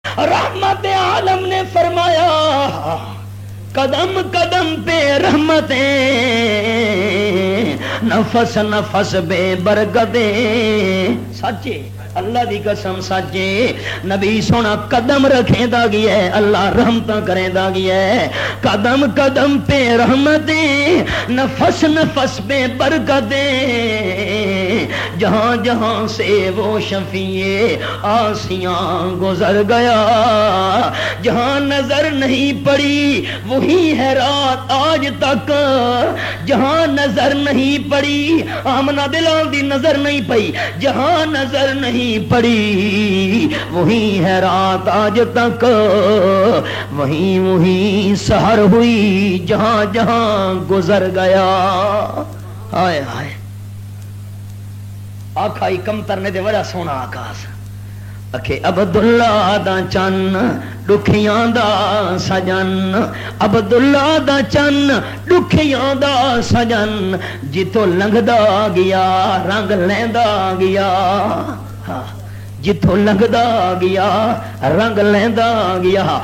رحمت عالم نے فرمایا قدم قدم پہ رحمتیں، نفس نفس بے برکتیں. سچے اللہ دی قسم سچے نبی سونا قدم رکھیں دا گیا ہے، اللہ رحمتاں کریں دا گیا ہے. قدم قدم پہ رحمتیں، نفس نفس پہ برکتیں، جہاں جہاں سے وہ شفیع آسیاں گزر گیا. جہاں نظر نہیں پڑی وہی ہے رات آج تک، جہاں نظر نہیں پڑی آمنہ بلال دی نظر نہیں پئی، جہاں نظر نہیں پڑی وہی ہے رات آج تک، وہیں وہیں سحر ہوئی جہاں جہاں گزر گیا. ہائے ہائے آکھائی کمتر نے دے بڑا سونا آکاس اکھے عبداللہ دا چن دکھیاں دا سجن، عبداللہ دا چن دکھیاں دا سجن، جتوں لنگدا گیا رنگ لیندا گیا. جتوں لنگدا گیا رنگ لیندا گیا.